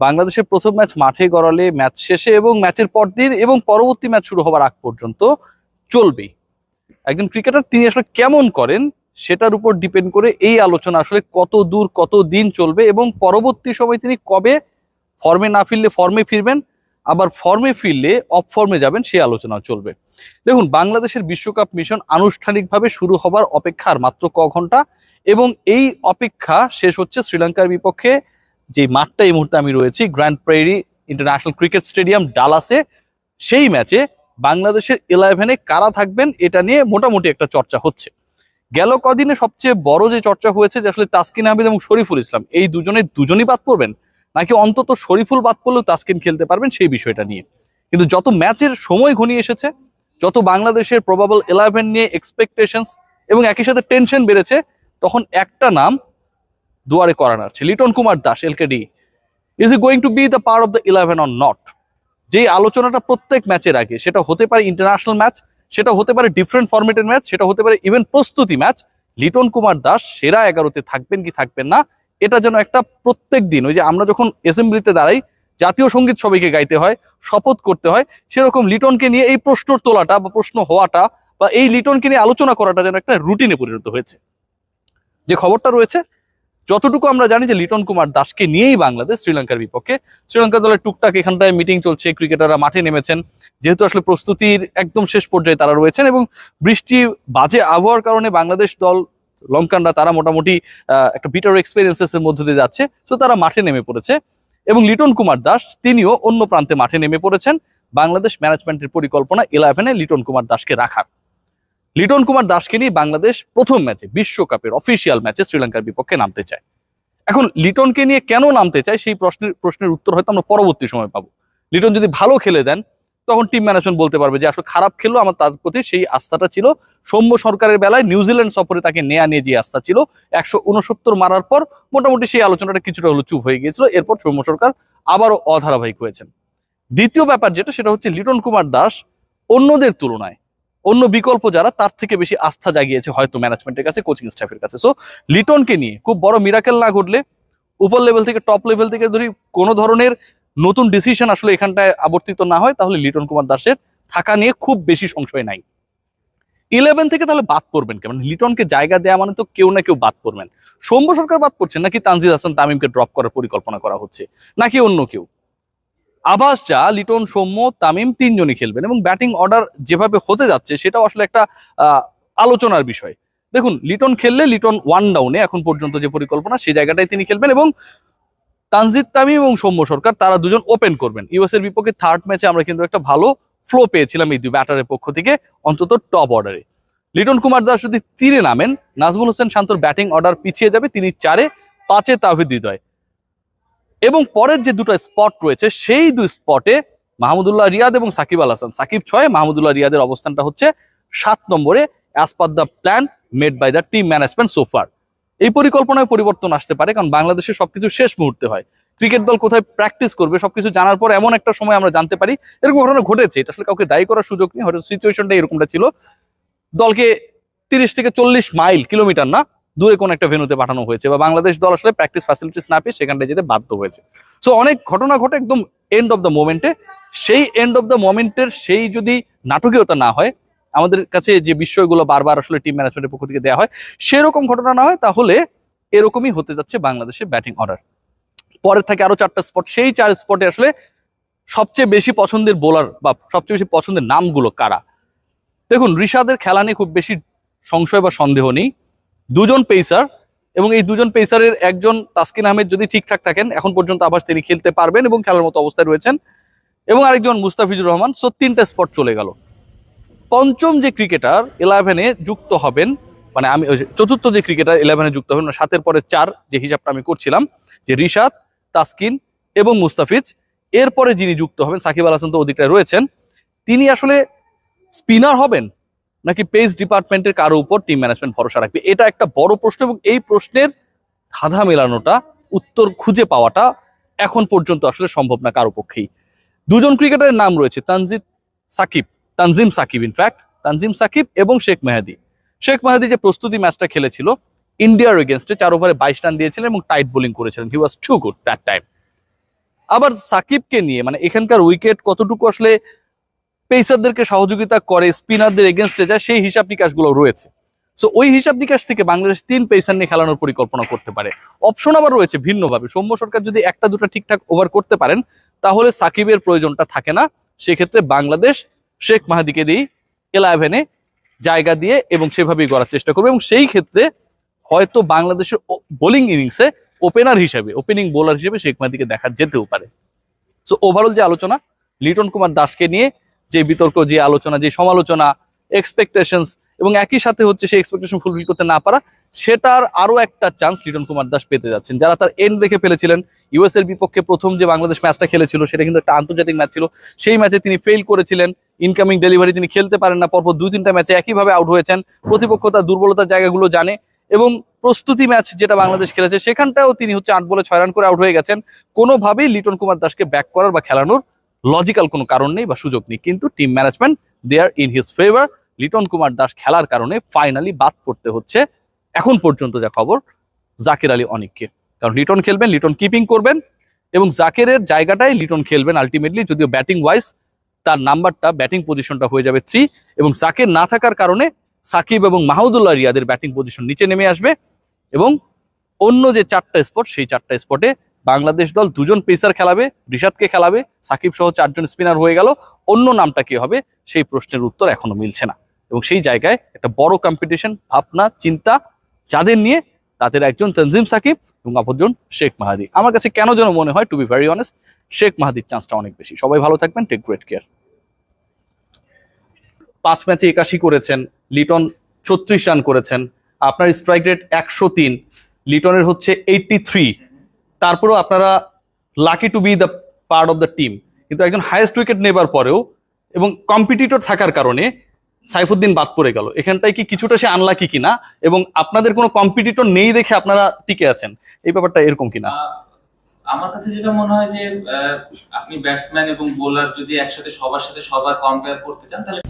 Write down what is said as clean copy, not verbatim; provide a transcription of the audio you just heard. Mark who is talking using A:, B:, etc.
A: বাংলাদেশের প্রথম ম্যাচ মাঠে গড়ালে ম্যাচ শেষে এবং ম্যাচের পরদিন এবং পরবর্তী ম্যাচ শুরু হওয়ার আগ পর্যন্ত চলবেই। একজন ক্রিকেটার তিনি আসলে কেমন করেন সেটার উপর ডিপেন্ড করে এই আলোচনা আসলে কত দূর কত দিন চলবে এবং পরবর্তী সময় তিনি কবে ফর্মে না ফিরলে ফর্মে ফিরবেন, আবার ফর্মে ফিরলে অফ ফর্মে যাবেন সেই আলোচনা চলবে। দেখুন, বাংলাদেশের বিশ্বকাপ মিশন আনুষ্ঠানিকভাবে শুরু হবার অপেক্ষার মাত্র ক ঘন্টা এবং এই অপেক্ষা শেষ হচ্ছে শ্রীলঙ্কার বিপক্ষে যে মাঠটা এই মুহূর্তে আমি রয়েছি, Grand Prairie International Cricket Stadium ডালাসে। সেই ম্যাচে বাংলাদেশের 11-এ কারা থাকবেন এটা নিয়ে মোটামুটি একটা চর্চা হচ্ছে। গেল কদিনে সবচেয়ে বড় যে চর্চা হয়েছে যে আসলে তাসকিন আহমেদ এবং শরীফুল ইসলাম এই দুজনই বাদ পড়বেন নাকি অন্তত শরীফুল বাদ পড়লেও তাসকিন খেলতে পারবেন সেই বিষয়টা নিয়ে। কিন্তু যত ম্যাচের সময় ঘনিয়ে এসেছে, যত বাংলাদেশের প্রবাবল 11 নিয়ে এক্সপেকটেশনস এবং একই সাথে টেনশন বেড়েছে, তখন একটা নাম দুয়ারে করা নাড়ছে, Liton Kumar Das L K D. Is he going to be the part of the 11 or not? যেই আলোচনাটা প্রত্যেক ম্যাচের আগে, সেটা হতে পারে ইন্টারন্যাশনাল ম্যাচ, সেটা হতে পারে ডিফারেন্ট ফরম্যাটের ম্যাচ, সেটা হতে পারে ইভেন প্রস্তুতি ম্যাচ, লিটন কুমার দাস সেরা 11-তে থাকবেন কি থাকবেন না, এটা যেন একটা প্রত্যেক দিন ওই যে আমরা যখন অ্যাসেম্বলিতে দাঁড়াই জাতীয় সঙ্গীত সবাইকে গাইতে হয়, শপথ করতে হয়, সেরকম লিটনকে নিয়ে এই প্রশ্ন তোলাটা বা প্রশ্ন হওয়াটা বা এই লিটনকে নিয়ে আলোচনা করাটা যেন একটা রুটিনে পরিণত হয়েছে। যে খবরটা রয়েছে, যতটুকু আমরা জানি যে লিটন কুমার দাসকে নিয়েই বাংলাদেশ শ্রীলঙ্কার বিপক্ষে, শ্রীলঙ্কা দলের টুকটাক এখানটায় মিটিং চলছে, ক্রিকেটাররা মাঠে নেমেছেন, যেহেতু আসলে প্রস্তুতির একদম শেষ পর্যায়ে তারা রয়েছেন এবং বৃষ্টি বাজে আবহাওয়ার কারণে বাংলাদেশ দল লঙ্কানরা তারা মোটামুটি একটা বিটার এক্সপেরিয়েন্সেস এর মধ্যে দিয়ে যাচ্ছে, তো তারা মাঠে নেমে পড়েছে এবং লিটন কুমার দাস তিনিও অন্য প্রান্তে মাঠে নেমে পড়েছেন। বাংলাদেশ ম্যানেজমেন্টের পরিকল্পনা 11-এ লিটন কুমার দাসকে রাখার। লিটন কুমার দাসকে নিয়ে বাংলাদেশ প্রথম ম্যাচে, বিশ্বকাপের অফিসিয়াল ম্যাচে শ্রীলঙ্কার বিপক্ষে নামতে চায়। এখন লিটনকে নিয়ে কেন নামতে চায় সেই প্রশ্নের উত্তর হয়তো আমরা পরবর্তী সময় পাবো। লিটন যদি ভালো খেলে দেন তখন টিম ম্যানেজমেন্ট বলতে পারবে যে আসলে খারাপ খেললো, আমার তার প্রতি সেই আস্থাটা ছিল। সৌম্য সরকারের বেলায় নিউজিল্যান্ড সফরে তাকে নেয়া নিয়ে যে আস্থা ছিল, 169 মারার পর মোটামুটি সেই আলোচনাটা কিছুটা হলো চুপ হয়ে গিয়েছিল। এরপর সৌম্য সরকার আবারও অধারাবাহিক হয়েছেন। দ্বিতীয় ব্যাপার যেটা, সেটা হচ্ছে লিটন কুমার দাস অন্যদের তুলনায়, অন্য বিকল্প যারা তার থেকে বেশি আস্থা জাগিয়েছে হয়তো ম্যানেজমেন্টের কাছে, কোচিং স্টাফের কাছে। সো লিটনকে নিয়ে খুব বড় মিরাকেল না ঘটলে, উপর লেভেল থেকে টপ লেভেল থেকে যদি কোনো ধরনের নতুন ডিসিশন আসলে এখানটায় আবর্তিত না হয়, তাহলে লিটন কুমার দাসের থাকা নিয়ে খুব বেশি সংশয় নাই। 11 থেকে তাহলে বাদ পড়বেন কেমন? লিটনকে জায়গা দেওয়া মানে তো কেউ না কেউ বাদ পড়বেন। সৌম্য সরকার বাদ পড়ছেন নাকি তানজিদ হাসান তামিমকে ড্রপ করার পরিকল্পনা করা হচ্ছে, নাকি অন্য কেউ? আভাস যা লিটন, সৌম্য, তামিম তিনজনই খেলবেন এবং ব্যাটিং অর্ডার যেভাবে হতে যাচ্ছে সেটাও আসলে একটা আলোচনার বিষয়। দেখুন, লিটন খেললে লিটন ওয়ান ডাউনে এখন পর্যন্ত যে পরিকল্পনা সেই জায়গাটায় তিনি খেলবেন এবং তানজিদ তামিম এবং সৌম্য সরকার তারা দুজন ওপেন করবেন। ইউএস এর বিপক্ষে থার্ড ম্যাচে আমরা কিন্তু একটা ভালো ফ্লো পেয়েছিলাম এই দুই ব্যাটারের পক্ষ থেকে, অন্তত টপ অর্ডারে। লিটন কুমার দাস যদি 3-এ নামেন, নাজমুল হোসেন শান্তর ব্যাটিং অর্ডার পিছিয়ে যাবে, তিনি 4-এ, 5-এ তাওহিদ হৃদয় এবং পরের যে দুটো স্পট রয়েছে সেই দুই স্পটে মাহমুদুল্লাহ রিয়াদ এবং সাকিব আল হাসান। সাকিব 6, মাহমুদুল্লাহ রিয়াদের অবস্থানটা হচ্ছে 7 নম্বরে, as per the plan made by the team management so far. এই পরিকল্পনায় পরিবর্তন আসতে পারে, কারণ বাংলাদেশের সবকিছু শেষ মুহূর্তে হয়। ক্রিকেট দল কোথায় প্র্যাকটিস করবে সবকিছু জানার পর এমন একটা সময় আমরা জানতে পারি, এরকম ঘটনা ঘটেছে। এটা আসলে কাউকে দায়ী করার সুযোগ নেই, হয়তো সিচুয়েশনটা এরকমটা ছিল। দলকে 30 থেকে 40 মাইল, কিলোমিটার না, দূরে কোন একটা ভেন্যুতে পাঠানো হয়েছে বা বাংলাদেশ দল আসলে প্র্যাকটিস ফ্যাসিলিটিস না পেয়ে সেখানটায় যেতে বাধ্য হয়েছে। সো অনেক ঘটনা ঘটে একদম এন্ড অফ দ্য মোমেন্টে। সেই এন্ড অফ দ্য মোমেন্টের সেই যদি নাটকীয়তা না হয়, আমাদের কাছে যে বিষয়গুলো বারবার আসলে টিম ম্যানেজমেন্টের পক্ষ থেকে দেওয়া হয় সেরকম ঘটনা না হয়, তাহলে এরকমই হতে যাচ্ছে বাংলাদেশের ব্যাটিং অর্ডার। পরের থাকে আরো 4টা স্পট, সেই 4 স্পটে আসলে সবচেয়ে বেশি পছন্দের বোলার বা সবচেয়ে বেশি পছন্দের নামগুলো কারা? দেখুন, রিশাদের খেলা নিয়ে খুব বেশি সংশয় বা সন্দেহ নেই। দুজন পেসার এবং এই দুজন পেসারের একজন তাসকিন আহমেদ যদি ঠিকঠাক থাকেন, এখন পর্যন্ত আবার তিনি খেলতে পারবেন এবং খেলার মতো অবস্থায় রয়েছেন, এবং আরেকজন মুস্তাফিজুর রহমান। সো 3টা স্পট চলে গেল। পঞ্চম যে ক্রিকেটার 11-এ যুক্ত হবেন, মানে আমি চতুর্থ যে ক্রিকেটার 11-এ যুক্ত হবেন, মানে 7-এর পরে 4 যে হিসাবটা আমি করছিলাম, যে রিশাদ, তাসকিন এবং মুস্তাফিজ, এরপরে যিনি যুক্ত হবেন, সাকিব আল হাসান তো ওদিকটায় রয়েছেন, তিনি আসলে স্পিনার হবেন নাকি পেস ডিপার্টমেন্টের কারো উপর টিম ম্যানেজমেন্ট ভরসা রাখবে? এটা একটা বড় প্রশ্ন এবং এই প্রশ্নের ধাঁধা মেলানোটা, উত্তর খুঁজে পাওয়াটা এখন পর্যন্ত আসলে সম্ভব না কারো পক্ষেই। দুজন ক্রিকেটারের নাম রয়েছে, তানজিম সাকিব ইনফ্যাক্ট তানজিম সাকিব এবং শেখ মেহেদী। শেখ মেহেদী যে প্রস্তুতি ম্যাচটা খেলেছিল ইন্ডিয়ার এগেনস্টে, 4 ওভারে 22 রান দিয়েছিলেন এবং টাইট বোলিং করেছিলেন। হি ওয়াজ টু গুড দ্যাট টাইম। আবার সাকিবকে নিয়ে মানে এখানকার উইকেট কতটুকু আসলে পেসারদেরকে সহযোগিতা করে, স্পিনারদের এগেনস্টে যায়, সেই হিসাব নিকাশগুলো রয়েছে। সো ওই হিসাব নিকাশ থেকে বাংলাদেশ 3 পেসার নিয়ে খেলানোর পরিকল্পনা করতে পারে। অপশন আবার রয়েছে ভিন্নভাবে। সৌম্য সরকার যদি একটা দুটা ঠিকঠাক ওভার করতে পারেন তাহলে সাকিবের প্রয়োজনটা থাকে না। সেক্ষেত্রে বাংলাদেশ শেখ মাহাদিকে দিয়ে 11-এ জায়গা দিয়ে এবং সেভাবেই করার চেষ্টা করবে, এবং সেই ক্ষেত্রে হয়তো বাংলাদেশের বোলিং ইনিংসে ওপেনার হিসেবে, ওপেনিং বোলার হিসেবে শেখ মাহাদিকে দেখা যেতেও পারে। সো ওভারঅল যে আলোচনা লিটন কুমার দাসকে নিয়ে, যে বিতর্ক, যে আলোচনা, যে সমালোচনা, এক্সপেকটেশনস, এবং একই সাথে হচ্ছে সেই এক্সপেকটেশন ফুলফিল করতে না পারা, সেটার আরো একটা চান্স লিটন কুমার দাস পেতে যাচ্ছেন। যারা তার এন্ড দেখে ফেলেছিলেন, ইউএস এর বিপক্ষে প্রথম যে বাংলাদেশ ম্যাচটা খেলেছিল সেটা কিন্তু একটা আন্তর্জাতিক ম্যাচ ছিল, সেই ম্যাচে তিনি ফেল করেছিলেন, ইনকামিং ডেলিভারি তিনি খেলতে পারেন না, পরপর 2-3টা ম্যাচে একইভাবে আউট হয়েছেন। প্রতিপক্ষ তার দুর্বলতার জায়গাগুলো জানে, এবং প্রস্তুতি ম্যাচ যেটা বাংলাদেশ খেলেছে সেখানটাও তিনি হচ্ছে 8 বলে 6 রান করে আউট হয়ে গেছেন। কোনোভাবেই লিটন কুমার দাসকে ব্যাক করার বা খেলানোর লজিক্যাল কোনো কারণ নেই বা সুযোগ নেই, কিন্তু team management they are in his favour. Liton Kumar Das খেলার কারণে ফাইনালি বাদ পড়তে হচ্ছে এখন পর্যন্ত যা খবর জাকির আলী অনিককে। কারণ লিটন খেলবেন, লিটন কিপিং করবেন, এবং জাকিরের জায়গাটাই লিটন খেলবেন আলটিমেটলি, যদিও ব্যাটিং ওয়াইজ তার নাম্বারটা, ব্যাটিং পজিশনটা হয়ে যাবে 3, এবং জাকির না থাকার কারণে সাকিব এবং মাহমুদুল্লাহ রিয়াদের ব্যাটিং পজিশন নিচে নেমে আসবে, এবং অন্য যে 4টা স্পট, সেই 4টা স্পটে বাংলাদেশ দল 2জন পেসার খেলাবে, রিশাদকে খেলাবে, সাকিব সহ 4জন স্পিনার হয়ে গেল। অন্য নামটা কি হবে সেই প্রশ্নের উত্তর এখনো মিলছে না, এবং সেই জায়গায় একটা বড় কম্পিটিশন, ভাবনা চিন্তা যাদের নিয়ে, তাদের একজন তানজিম সাকিব এবং অপরজন শেখ মাহাদি। আমার কাছে কেন যেন মনে হয়, to be very honest, Sheikh মাহাদির চান্সটা অনেক বেশি। সবাই ভালো থাকবেন, টেক গ্রেট কেয়ার। 5 ম্যাচে 81 করেছেন, লিটন 36 রান করেছেন, আপনার স্ট্রাইক রেট 103, লিটনের হচ্ছে 83। তারপরেও আপনারা lucky to be the part of the team, কিন্তু একজন হাইয়েস্ট উইকেট নেবার পরেও এবং কম্পিটিটর থাকার কারণে সাইফুদ্দিন বাদ পড়ে গেল। এখানটায় কি কিছুটা সে আনলাকি কিনা, এবং আপনাদের কোনো কম্পিটিটর নেই দেখে আপনারা টিকে আছেন, এই ব্যাপারটা এরকম কিনা?
B: আমার কাছে যেটা মনে হয় যে আপনি ব্যাটসম্যান এবং বোলার যদি একসাথে সবার সাথে সবার কম্পেয়ার করতে চান তাহলে